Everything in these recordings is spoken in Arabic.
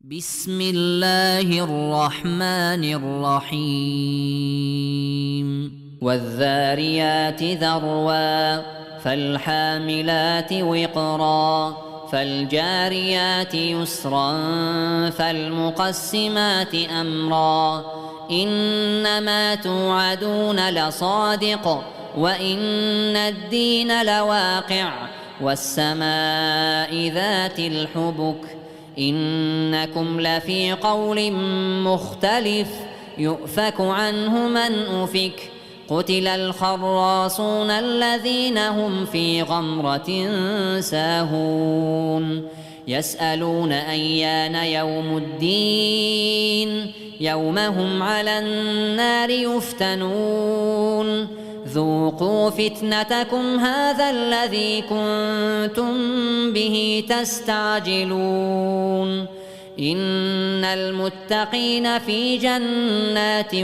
بسم الله الرحمن الرحيم والذاريات ذروا فالحاملات وقرا فالجاريات يسرا فالمقسمات أمرا إنما توعدون لصادق وإن الدين لواقع والسماء ذات الحبك إنكم لفي قول مختلف يؤفك عنه من أفك قتل الخراصون الذين هم في غمرة ساهون يسألون أيان يوم الدين يوم هم على النار يفتنون ذوقوا فتنتكم هذا الذي كنتم به تستعجلون إن المتقين في جنات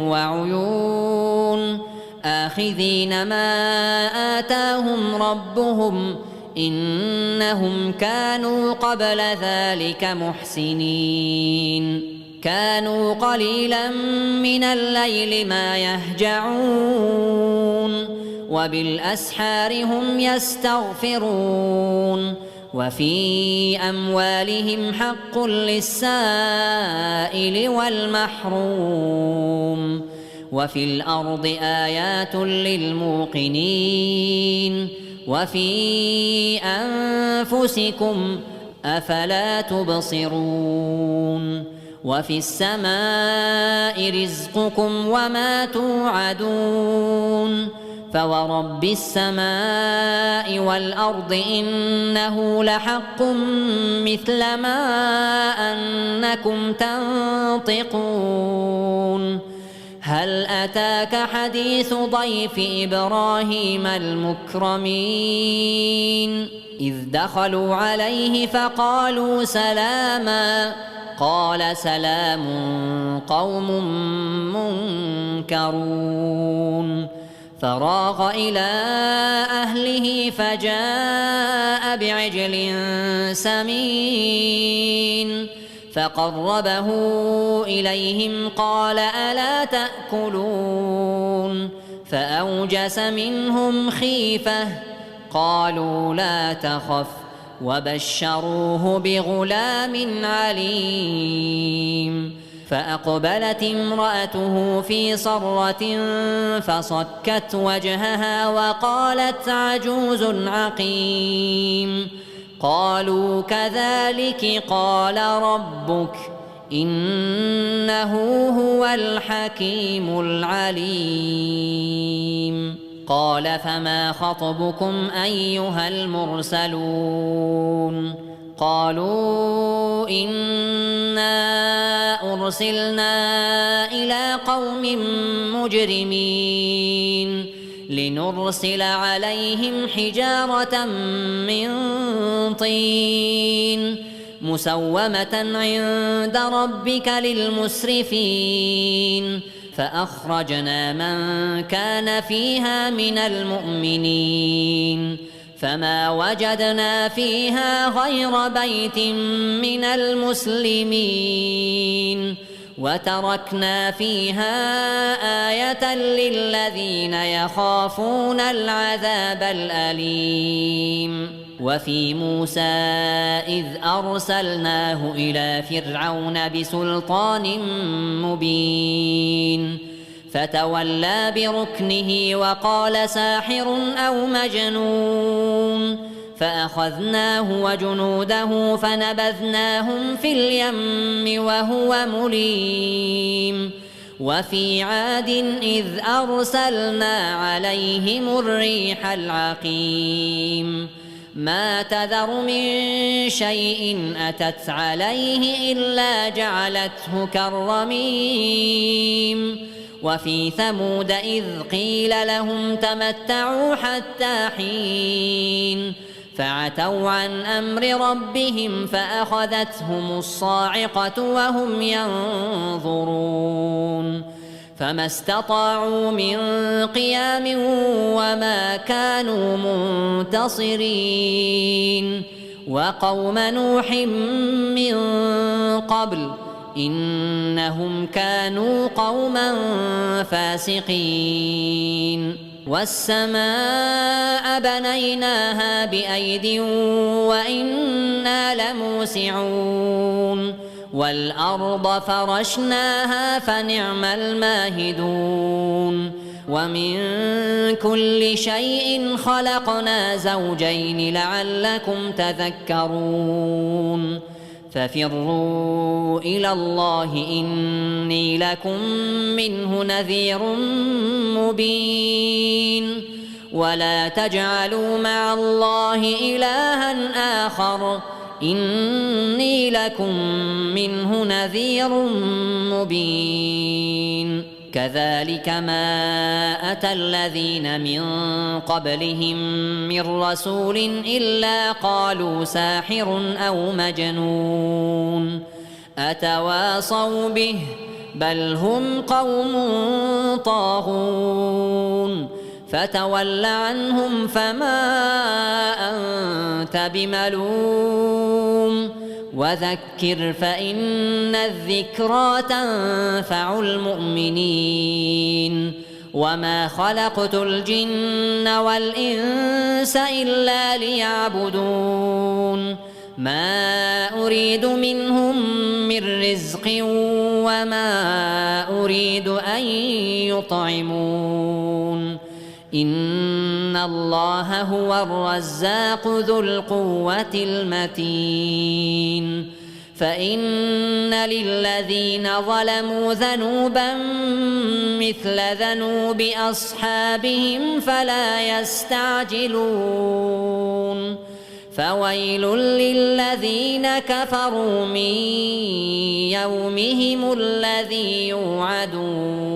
وعيون آخذين ما آتاهم ربهم إنهم كانوا قبل ذلك محسنين كانوا قليلا من الليل ما يهجعون وبالأسحار هم يستغفرون وفي أموالهم حق للسائل والمحروم وفي الأرض آيات للموقنين وفي أنفسكم أفلا تبصرون وفي السماء رزقكم وما توعدون فورب السماء والأرض إنه لحق مثل ما أنكم تنطقون هل أتاك حديث ضيف إبراهيم المكرمين إذ دخلوا عليه فقالوا سلاما قال سلام قوم منكرون فراغ إلى أهله فجاء بعجل سمين فقربه إليهم قال ألا تأكلون فأوجس منهم خيفة قالوا لا تخف وبشروه بغلام عليم فأقبلت امرأته في صرة فصكت وجهها وقالت عجوز عقيم قالوا كذلك قال ربك إنه هو الحكيم العليم قال فما خطبكم أيها المرسلون قالوا إنا أرسلنا إلى قوم مجرمين لنرسل عليهم حجارة من طين مسومة عند ربك للمسرفين فأخرجنا من كان فيها من المؤمنين فما وجدنا فيها غير بيت من المسلمين وتركنا فيها آية للذين يخافون العذاب الأليم وفي موسى إذ أرسلناه إلى فرعون بسلطان مبين فتولى بركنه وقال ساحر أو مجنون فأخذناه وجنوده فنبذناهم في اليم وهو مليم وفي عاد إذ أرسلنا عليهم الريح العقيم ما تذر من شيء أتت عليه إلا جعلته كالرميم وفي ثمود إذ قيل لهم تمتعوا حتى حين فعتوا عن أمر ربهم فأخذتهم الصاعقة وهم ينظرون فما استطاعوا من قيام وما كانوا منتصرين وقوم نوح من قبل إنهم كانوا قوما فاسقين والسماء بنيناها بأيد وإنا لموسعون والأرض فرشناها فنعم الماهدون ومن كل شيء خلقنا زوجين لعلكم تذكرون ففروا إلى الله إني لكم منه نذير مبين ولا تجعلوا مع الله إلها آخر إني لكم منه نذير مبين كذلك ما أتى الذين من قبلهم من رسول إلا قالوا ساحر أو مجنون أتواصوا به بل هم قوم طاغون فتول عنهم فما أنت بملوم وذكر فإن الذكرى تنفع المؤمنين وما خلقت الجن والإنس إلا ليعبدون ما أريد منهم من رزق وما أريد أن يطعمون إن الله هو الرزاق ذو القوة المتين فإن للذين ظلموا ذنوبا مثل ذنوب أصحابهم فلا يستعجلون فويل للذين كفروا من يومهم الذي يوعدون